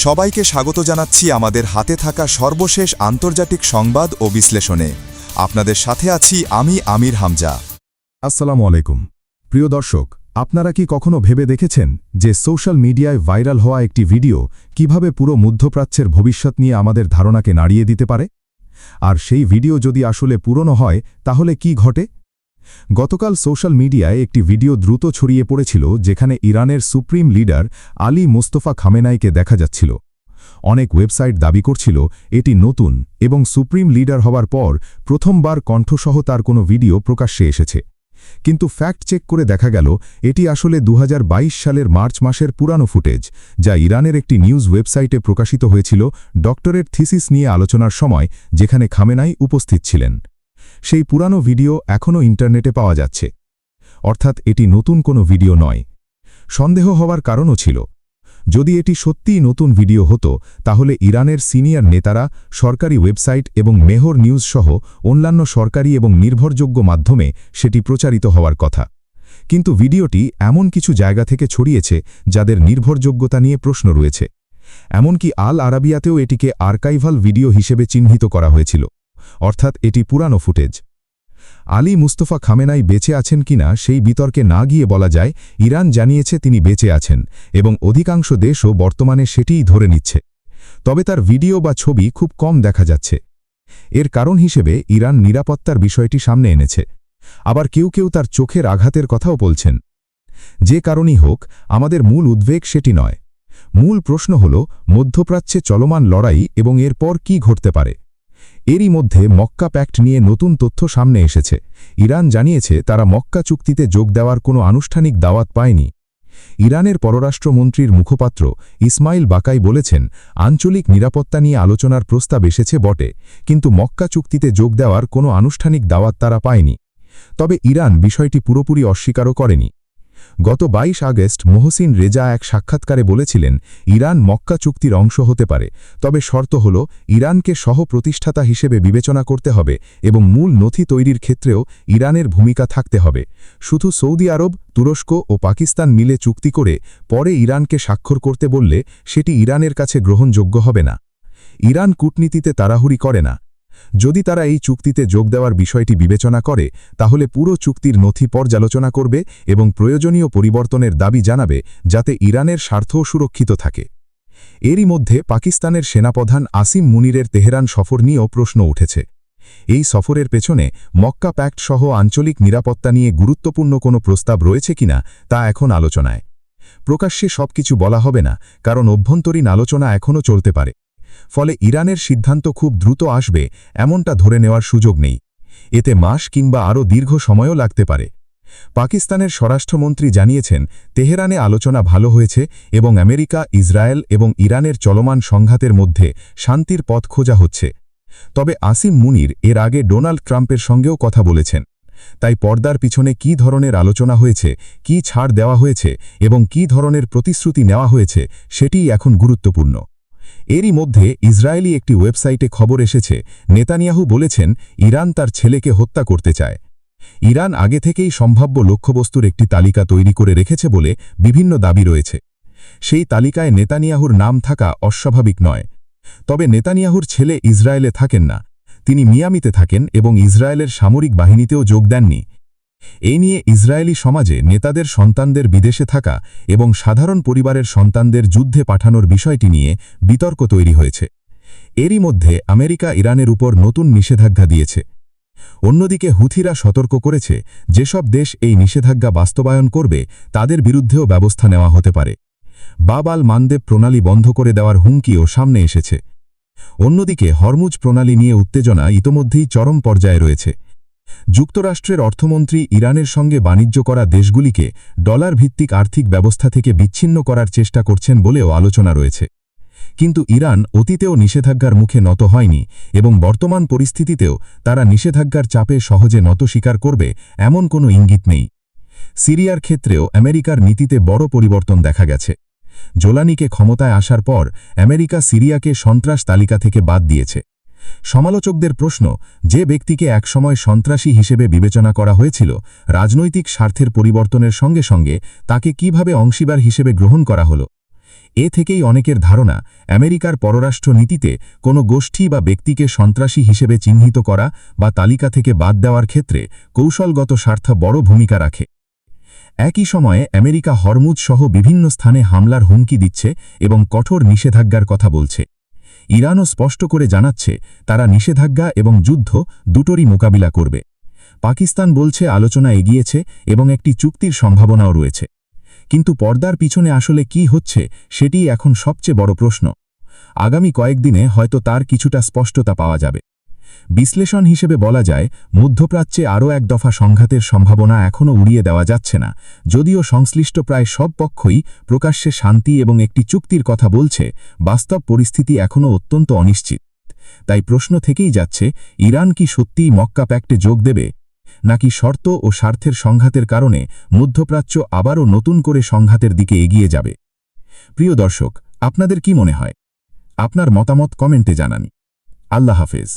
সবাইকে স্বাগত জানাচ্ছি আমাদের হাতে থাকা সর্বশেষ আন্তর্জাতিক সংবাদ ও বিশ্লেষণে। আপনাদের সাথে আছি আমি আমির হামজা। আসসালামু আলাইকুম। প্রিয় দর্শক, আপনারা কি কখনো ভেবে দেখেছেন যে সোশ্যাল মিডিয়ায় ভাইরাল হওয়া একটি ভিডিও কিভাবে পুরো মধ্যপ্রাচ্যের ভবিষ্যৎ নিয়ে আমাদের ধারণাকে নাড়িয়ে দিতে পারে? আর সেই ভিডিও যদি আসলে পুরনো হয় তাহলে কি ঘটে? গতকাল সোশ্যাল মিডিয়ায় একটি ভিডিও দ্রুত ছড়িয়ে পড়েছিল যেখানে ইরানের সুপ্রিম লিডার আলী মোস্তফা খামেনাইকে দেখা যাচ্ছিল। অনেক ওয়েবসাইট দাবি করছিল এটি নতুন এবং সুপ্রিম লিডার হওয়ার পর প্রথমবার কণ্ঠসহ তার কোনো ভিডিও প্রকাশ্যে এসেছে। কিন্তু ফ্যাক্ট চেক করে দেখা গেল এটি আসলে 2022 সালের মার্চ মাসের পুরানো ফুটেজ, যা ইরানের একটি নিউজ ওয়েবসাইটে প্রকাশিত হয়েছিল ডক্টরেট থিসিস নিয়ে আলোচনার সময়, যেখানে খামেনাই উপস্থিত ছিলেন। সেই পুরানো ভিডিও এখনও ইন্টারনেটে পাওয়া যাচ্ছে। অর্থাৎ এটি নতুন কোনো ভিডিও নয়। সন্দেহ হওয়ার কারণও ছিল, যদি এটি সত্যিই নতুন ভিডিও হতো তাহলে ইরানের সিনিয়র নেতারা, সরকারি ওয়েবসাইট এবং মেহর নিউজ সহ অন্যান্য সরকারি এবং নির্ভরযোগ্য মাধ্যমে সেটি প্রচারিত হওয়ার কথা। কিন্তু ভিডিওটি এমন কিছু জায়গা থেকে ছড়িয়েছে যাদের নির্ভরযোগ্যতা নিয়ে প্রশ্ন রয়েছে। এমনকি আল আরাবিয়াতেও এটিকে আর্কাইভাল ভিডিও হিসেবে চিহ্নিত করা হয়েছিল, অর্থাৎ এটি পুরানো ফুটেজ। আলী মুস্তফা খামেনাই বেঁচে আছেন কিনা সেই বিতর্কে না গিয়ে বলা যায় ইরান জানিয়েছে তিনি বেঁচে আছেন এবং অধিকাংশ দেশও বর্তমানে সেটিই ধরে নিচ্ছে। তবে তার ভিডিও বা ছবি খুব কম দেখা যাচ্ছে। এর কারণ হিসেবে ইরান নিরাপত্তার বিষয়টি সামনে এনেছে। আবার কেউ কেউ তার চোখের আঘাতের কথাও বলছেন। যে কারণই হোক, আমাদের মূল উদ্বেগ সেটি নয়। মূল প্রশ্ন হল মধ্যপ্রাচ্যে চলমান লড়াই এবং এরপর কি ঘটতে পারে। এরই মধ্যে মক্কা প্যাক্ট নিয়ে নতুন তথ্য সামনে এসেছে। ইরান জানিয়েছে তারা মক্কা চুক্তিতে যোগ দেওয়ার কোনো আনুষ্ঠানিক দাওয়াত পায়নি। ইরানের পররাষ্ট্রমন্ত্রীর মুখপাত্র ইসমাইল বাকাই বলেছেন, আঞ্চলিক নিরাপত্তা নিয়ে আলোচনার প্রস্তাব এসেছে বটে, কিন্তু মক্কা চুক্তিতে যোগ দেওয়ার কোনো আনুষ্ঠানিক দাওয়াত তারা পায়নি। তবে ইরান বিষয়টি পুরোপুরি অস্বীকারও করেনি। গত 22 আগস্ট মোহসিন রেজা এক সাক্ষাৎকারে বলেছিলেন, ইরান মক্কা চুক্তির অংশ হতে পারে, তবে শর্ত হল ইরানকে সহ প্রতিষ্ঠাতা হিসেবে বিবেচনা করতে হবে এবং মূল নথি তৈরির ক্ষেত্রেও ইরানের ভূমিকা থাকতে হবে। শুধু সৌদি আরব, তুরস্ক ও পাকিস্তান মিলে চুক্তি করে পরে ইরানকে স্বাক্ষর করতে বললে সেটি ইরানের কাছে গ্রহণযোগ্য হবে না। ইরান কূটনীতিতে তাড়াহুড়ি করে না। যদি তারা এই চুক্তিতে যোগ দেওয়ার বিষয়টি বিবেচনা করে তাহলে পুরো চুক্তির নথি পর্যালোচনা করবে এবং প্রয়োজনীয় পরিবর্তনের দাবি জানাবে, যাতে ইরানের স্বার্থও সুরক্ষিত থাকে। এরই মধ্যে পাকিস্তানের সেনাপ্রধান আসিম মুনিরের তেহরান সফর নিয়েও প্রশ্ন উঠেছে। এই সফরের পেছনে মক্কা প্যাক্ট সহ আঞ্চলিক নিরাপত্তা নিয়ে গুরুত্বপূর্ণ কোনো প্রস্তাব রয়েছে কিনা তা এখন আলোচনায়। প্রকাশ্যে সবকিছু বলা হবে না, কারণ অভ্যন্তরীণ আলোচনা এখনও চলতে পারে। ফলে ইরানের সিদ্ধান্ত খুব দ্রুত আসবে এমনটা ধরে নেওয়ার সুযোগ নেই। এতে মাস কিংবা আরও দীর্ঘ সময়ও লাগতে পারে। পাকিস্তানের স্বরাষ্ট্রমন্ত্রী জানিয়েছেন, তেহরানে আলোচনা ভালো হয়েছে এবং আমেরিকা, ইসরায়েল এবং ইরানের চলমান সংঘাতের মধ্যে শান্তির পথ খোঁজা হচ্ছে। তবে আসিম মুনির এর আগে ডোনাল্ড ট্রাম্পের সঙ্গেও কথা বলেছেন। তাই পর্দার পিছনে কী ধরনের আলোচনা হয়েছে, কী ছাড় দেওয়া হয়েছে এবং কী ধরনের প্রতিশ্রুতি নেওয়া হয়েছে সেটিই এখন গুরুত্বপূর্ণ। এরই মধ্যে ইসরায়েলি একটি ওয়েবসাইটে খবর এসেছে, নেতানিয়াহু বলেছেন ইরান তার ছেলেকে হত্যা করতে চায়। ইরান আগে থেকেই সম্ভাব্য লক্ষ্যবস্তুর একটি তালিকা তৈরি করে রেখেছে বলে বিভিন্ন দাবি রয়েছে। সেই তালিকায় নেতানিয়াহুর নাম থাকা অস্বাভাবিক নয়। তবে নেতানিয়াহুর ছেলে ইসরায়েলে থাকেন না, তিনি মিয়ামিতে থাকেন এবং ইসরায়েলের সামরিক বাহিনীতেও যোগ দেননি। এই নিয়ে ইসরায়েলি সমাজে নেতাদের সন্তানদের বিদেশে থাকা এবং সাধারণ পরিবারের সন্তানদের যুদ্ধে পাঠানোর বিষয়টি নিয়ে বিতর্ক তৈরি হয়েছে। এরই মধ্যে আমেরিকা ইরানের উপর নতুন নিষেধাজ্ঞা দিয়েছে। অন্যদিকে হুথিরা সতর্ক করেছে, যেসব দেশ এই নিষেধাজ্ঞা বাস্তবায়ন করবে তাদের বিরুদ্ধেও ব্যবস্থা নেওয়া হতে পারে। বাব আল মানদেব প্রণালী বন্ধ করে দেওয়ার হুমকিও সামনে এসেছে। অন্যদিকে হরমুজ প্রণালী নিয়ে উত্তেজনা ইতোমধ্যেই চরম পর্যায়ে রয়েছে। যুক্তরাষ্ট্রের অর্থমন্ত্রী ইরানের সঙ্গে বাণিজ্য করা দেশগুলিকে ডলার ভিত্তিক আর্থিক ব্যবস্থা থেকে বিচ্ছিন্ন করার চেষ্টা করছেন বলেও আলোচনা রয়েছে। কিন্তু ইরান অতীতেও নিষেধাজ্ঞার মুখে নত হয়নি এবং বর্তমান পরিস্থিতিতেও তারা নিষেধাজ্ঞার চাপে সহজে নত স্বীকার করবে এমন কোনো ইঙ্গিত নেই। সিরিয়ার ক্ষেত্রেও আমেরিকার নীতিতে বড় পরিবর্তন দেখা গেছে। জোলানিকে ক্ষমতায় আসার পর আমেরিকা সিরিয়াকে সন্ত্রাস তালিকা থেকে বাদ দিয়েছে। সমালোচকদের প্রশ্ন, যে ব্যক্তিকে একসময় সন্ত্রাসী হিসেবে বিবেচনা করা হয়েছিল, রাজনৈতিক স্বার্থের পরিবর্তনের সঙ্গে সঙ্গে তাকে কিভাবে অংশীদার হিসেবে গ্রহণ করা হলো? এ থেকেই অনেকের ধারণা আমেরিকার পররাষ্ট্র নীতিতে কোনো গোষ্ঠী বা ব্যক্তিকে সন্ত্রাসী হিসেবে চিহ্নিত করা বা তালিকা থেকে বাদ দেওয়ার ক্ষেত্রে কৌশলগত স্বার্থ বড় ভূমিকা রাখে। একই সময়ে আমেরিকা হরমুজ সহ বিভিন্ন স্থানে হামলার হুমকি দিচ্ছে এবং কঠোর নিষেধাজ্ঞার কথা বলছে। ইরানও স্পষ্ট করে জানাচ্ছে তারা নিষেধাজ্ঞা এবং যুদ্ধ দুটোরই মোকাবিলা করবে। পাকিস্তান বলছে আলোচনা এগিয়েছে এবং একটি চুক্তির সম্ভাবনাও রয়েছে। কিন্তু পর্দার পিছনে আসলে কি হচ্ছে সেটিই এখন সবচেয়ে বড় প্রশ্ন। আগামী কয়েকদিনে হয়তো তার কিছুটা স্পষ্টতা পাওয়া যাবে। বিশ্লেষণ হিসেবে বলা যায়, মধ্যপ্রাচ্যে আরও এক দফা সংঘাতের সম্ভাবনা এখনও উড়িয়ে দেওয়া যাচ্ছে না। যদিও সংশ্লিষ্ট প্রায় সব পক্ষই প্রকাশ্যে শান্তি এবং একটি চুক্তির কথা বলছে, বাস্তব পরিস্থিতি এখনও অত্যন্ত অনিশ্চিত। তাই প্রশ্ন থেকেই যাচ্ছে, ইরান কি সত্যিই মক্কা প্যাক্টে যোগ দেবে, নাকি শর্ত ও স্বার্থের সংঘাতের কারণে মধ্যপ্রাচ্য আবারও নতুন করে সংঘাতের দিকে এগিয়ে যাবে? প্রিয় দর্শক, আপনাদের কি মনে হয়? আপনার মতামত কমেন্টে জানান। আল্লাহ হাফেজ।